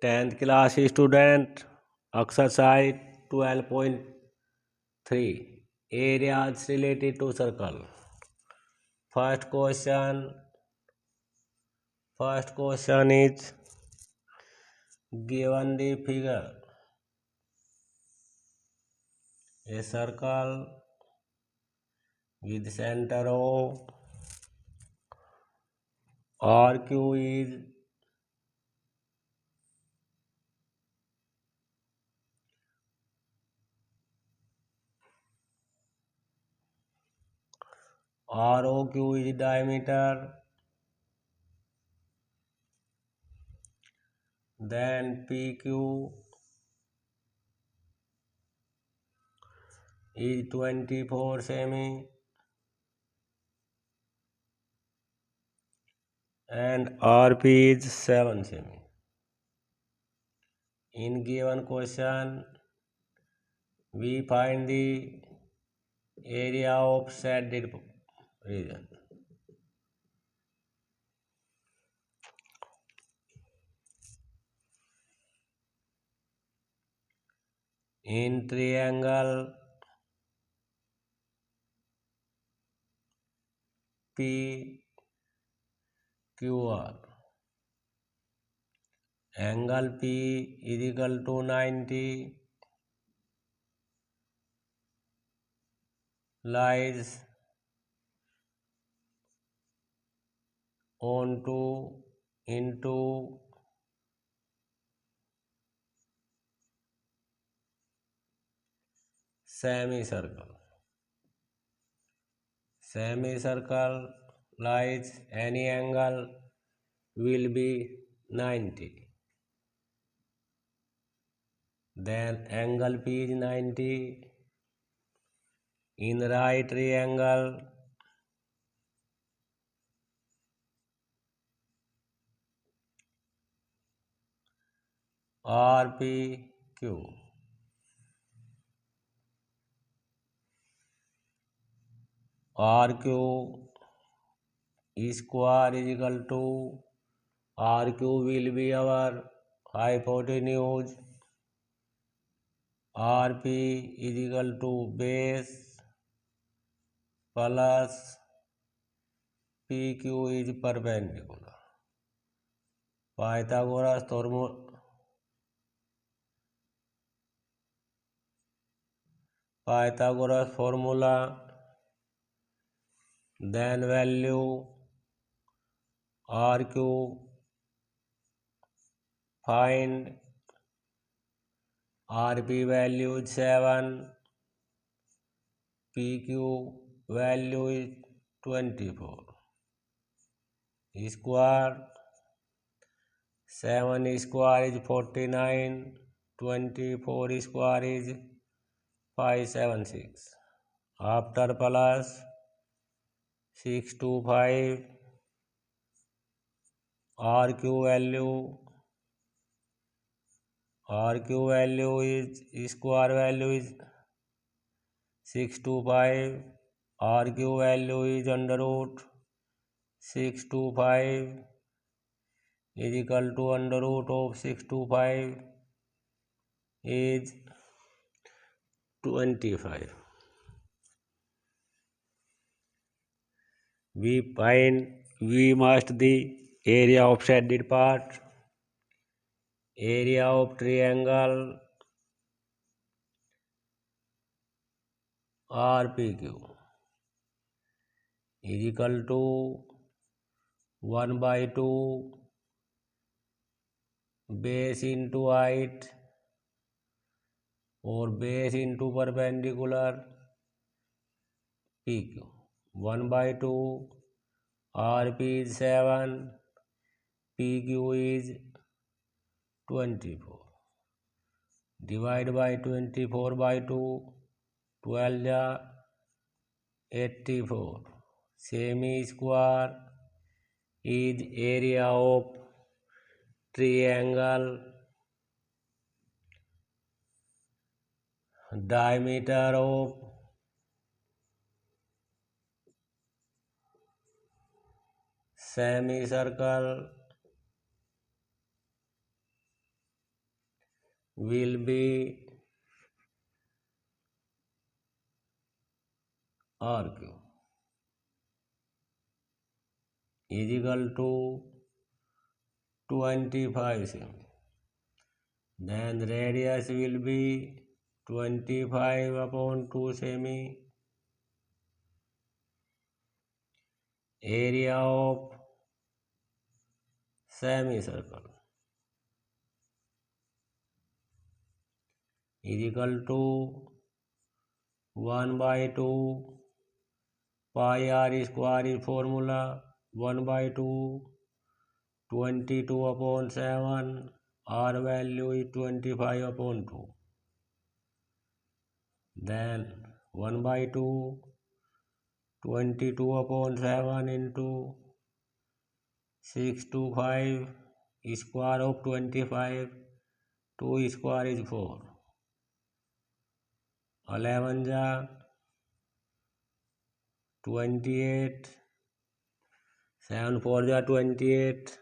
10th class student, exercise 12.3, areas related to circle. First question, first question is given the figure. A circle with center O, RQ is ROQ is diameter, then PQ is 24 semi and RP is 7 semi. In given question, we find the area of shaded region. In triangle PQR, angle P is equal to 90, lies onto into semicircle. Semicircle lies any angle will be 90. Then angle P is 90. In right triangle, RPQ. RQ square is equal to RQ will be our hypotenuse. RP is equal to base plus PQ is perpendicular. Pythagoras formula, then value RQ, find RP value is 7, PQ value is 24. Square 7 square is 49, 24 square is 576. After plus 625, RQ value is square value is 625, RQ value is under root 625 is equal to under root of 625 is 25. We must the area of shaded part, area of triangle RPQ is equal to 1 by 2 base into height or base into perpendicular PQ. 1 by 2 RP is 7, PQ is 24. Divide by 24 by 2, 12 ja 84. Semi square is area of triangle, diameter of semicircle, will be arc is equal to 25 cm. Then radius will be 25 upon 2 semi. Area of semicircle is equal to 1 by 2 pi r square is formula 1 by 2 22 upon 7 r value is 25 upon 2. Then 1 by 2 22 upon 7 into 6 to 5 square of 25 2 square is 4 11 ja 28 7 4 ja 28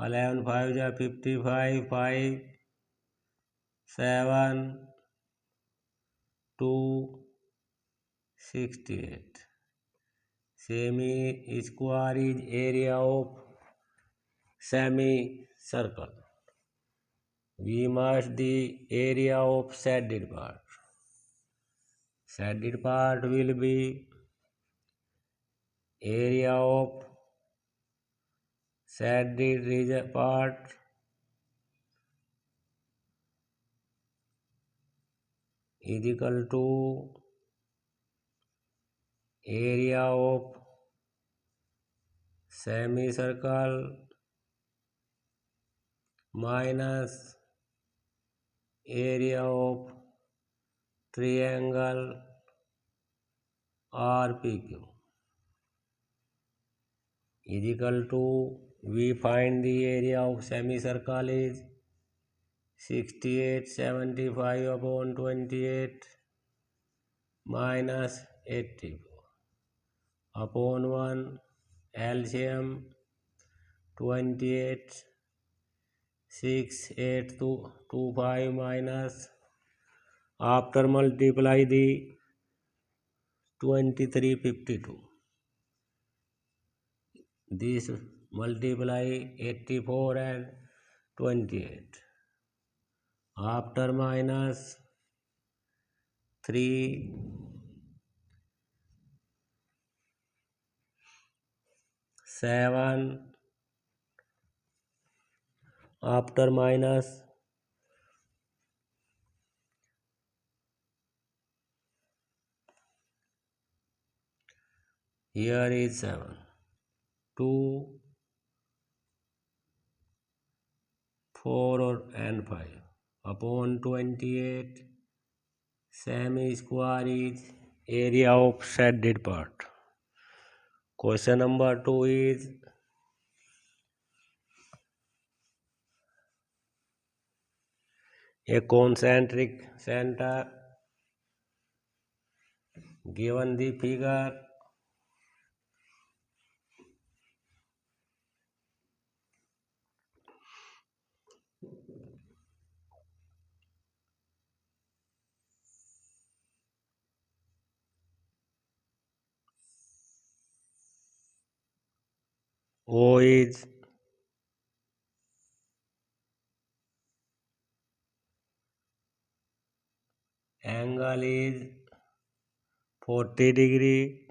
11 5 ja 55 5 7 2 68. Semi square is area of semicircle. We must the area of shaded part. Shaded part will be area of shaded region part is equal to area of semicircle minus area of triangle RPQ is equal to, we find the area of semicircle is 6875 upon 28 minus 84 upon 1 LCM 28 68225 minus after multiply the 2352. This multiply 84 and 28. After minus 3 7 after minus here is 7 2 4 and 5 upon 28 semi square is area of shaded part. Question number 2 is a concentric center given the figure O is angle is 40 degree.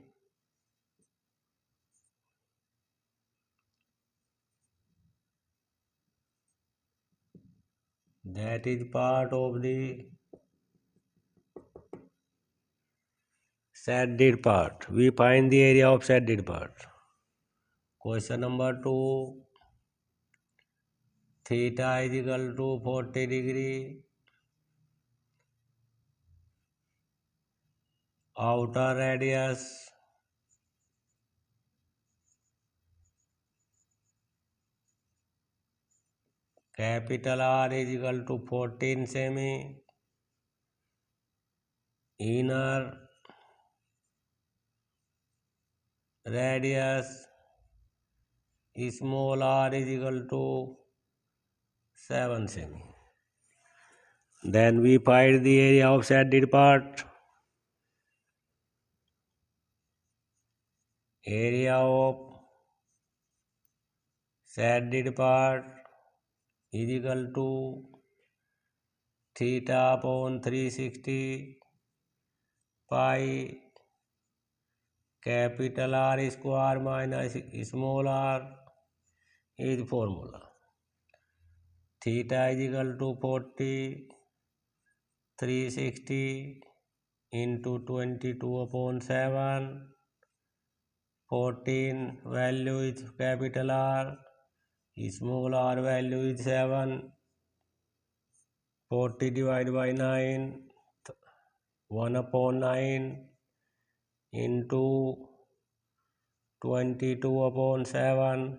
That is part of the shaded part. We find the area of shaded part. Question number 2. Theta is equal to 40 degree. Outer radius capital R is equal to 14 semi. Inner radius small r is equal to 7 semi. Then we find the area of shaded part. Area of shaded part is equal to theta upon 360 pi capital R square minus small r is formula. Theta is equal to 40 360 into 22 upon 7. 14 value is capital R, small r value is 7. 40 divided by 9, 1 upon 9 into 22 upon 7.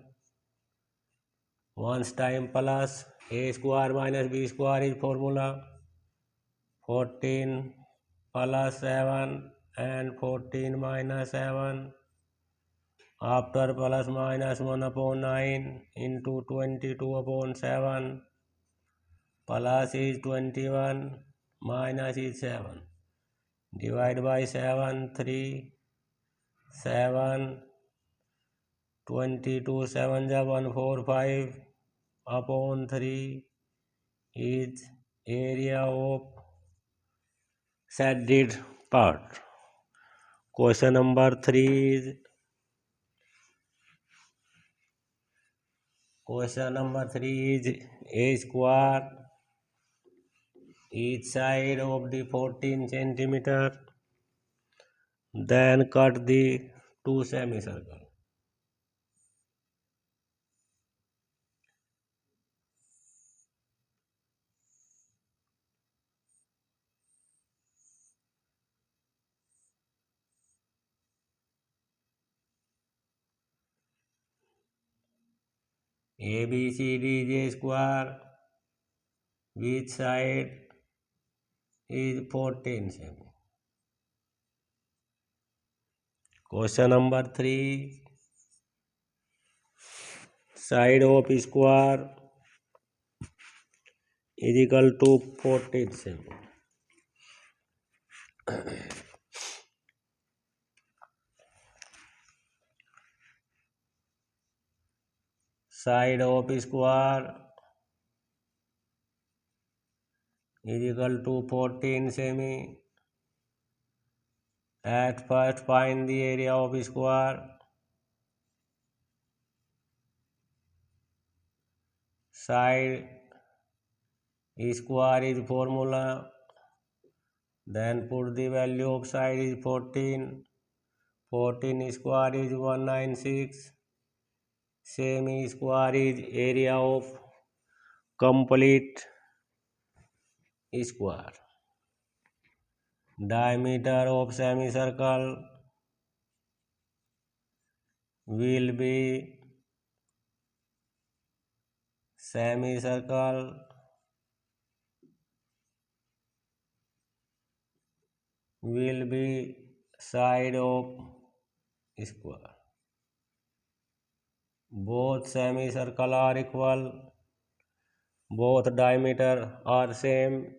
Once time plus a square minus b square is formula. 14 plus 7 and 14 minus 7. After plus minus 1 upon 9 into 22 upon 7. Plus is 21 minus is 7. Divide by 7, 3, 7, 22, 7 ja 1, 4, 5 upon 3 is area of shaded part. Question number 3 is a square each side of the 14 centimeter. Then cut the two semicircles. ABCD is a square which side is 14 cm. Question number 3. Side of square is equal to 14 cm. Side of square is equal to 14 cm. At first find the area of square. Side square is formula. Then put the value of side is 14. 14 square is 196. Semi square is area of complete square. Diameter of semicircle will be semicircle will be side of square. Both semicircle are equal. Both diameter are same.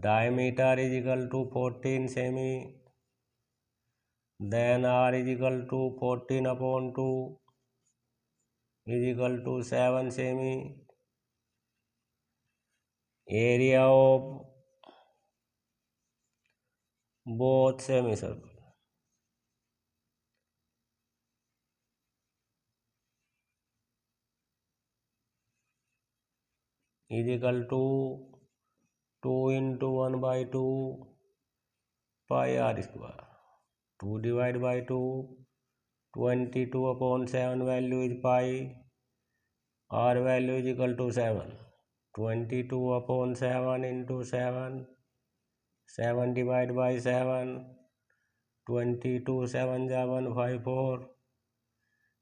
Diameter is equal to 14 semi. Then r is equal to 14 upon 2 is equal to 7 semi. Area of both semicircle is equal to 2 into 1 by 2 pi r square. 2 divided by 2, 22 upon 7 value is pi. R value is equal to 7. 22 upon 7 into 7. 7 divided by 7. 22 7 ja 154.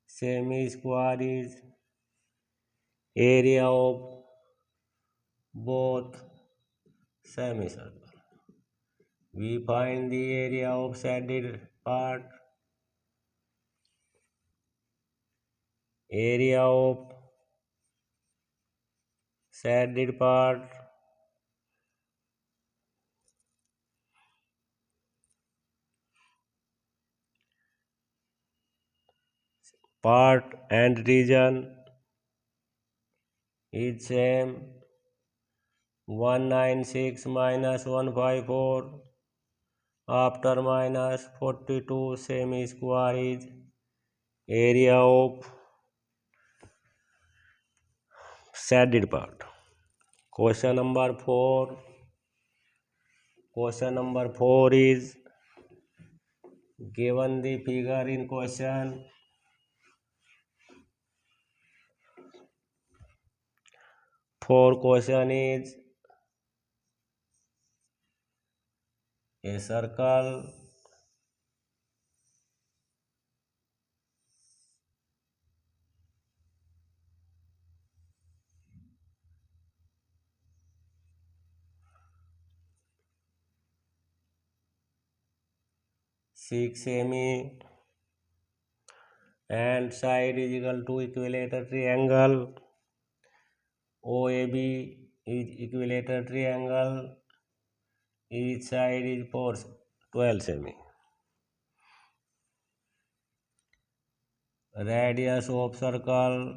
Semi square is area of both semicircle. We find the area of shaded part. Area of shaded part, part and region is same. 196 minus 154 after minus 42 semi square is area of shaded part. Question number 4. Question number 4 is given the figure in question. For question is a circle six semi and side is equal to equilateral triangle. OAB is equilateral triangle. Each side is 12 semi. Radius of circle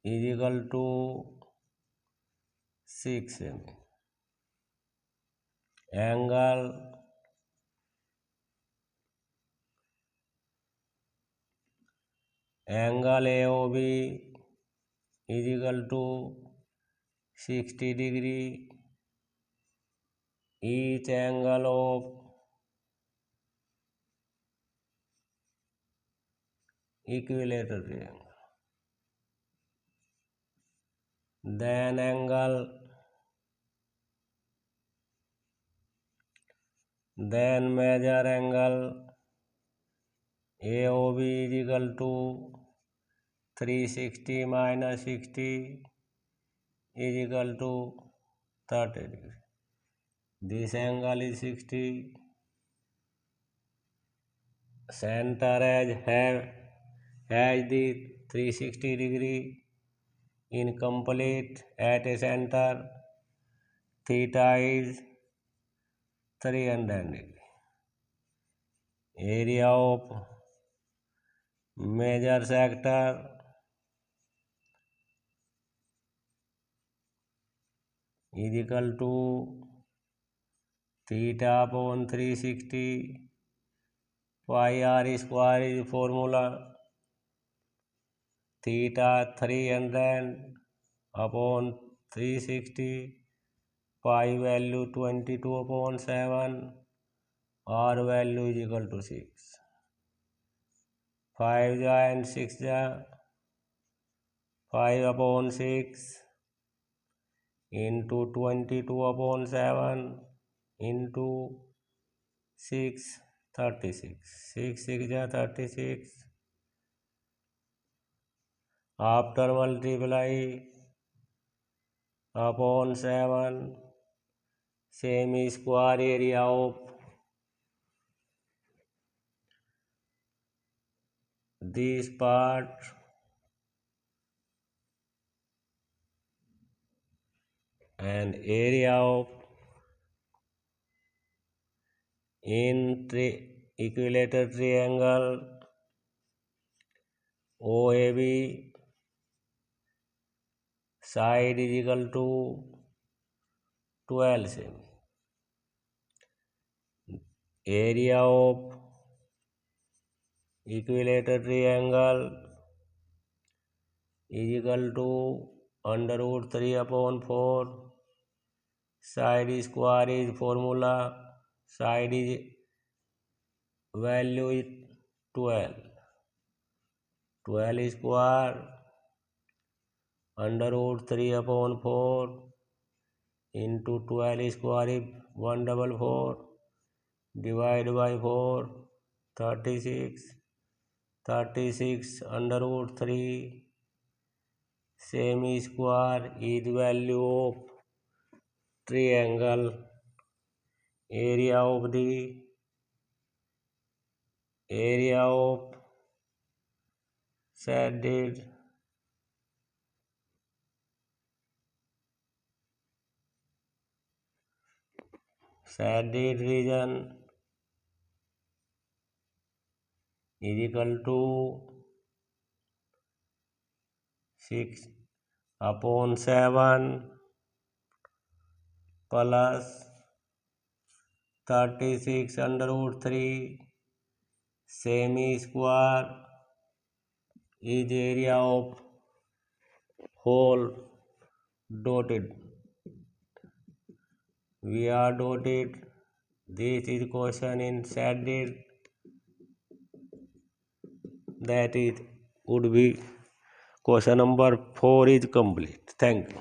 is equal to 6 semi. Angle AOB is equal to 60 degree. Each angle of equilateral triangle. Then measure angle AOB is equal to 360 minus 60 is equal to 30 degree. This angle is 60. Center edge has the 360 degree incomplete at a center. Theta is 300 degree. Area of major sector is equal to theta upon 360. Pi r square is formula. Theta 300 upon 360. Pi value 22 upon 7. R value is equal to 6. 5 and 6 5 upon 6 into 22 upon 7 into 6, 36. 6 6 36. After multiply upon 7, semi square area of this part and area of equilateral triangle OAB side is equal to 12 semi. Area of equilateral triangle is equal to under root 3 upon 4. Side square is formula. Side is value is 12. 12 square under root 3 upon 4 into 12 square is 144 divided by 4 36. 36 under root 3 semi square is value of triangle. Area of the area of shaded region is equal to 6/7 plus 36/3 semi-square is area of whole dotted. We are dotted. This is question in shaded. That is would be question number 4 is complete. Thank you.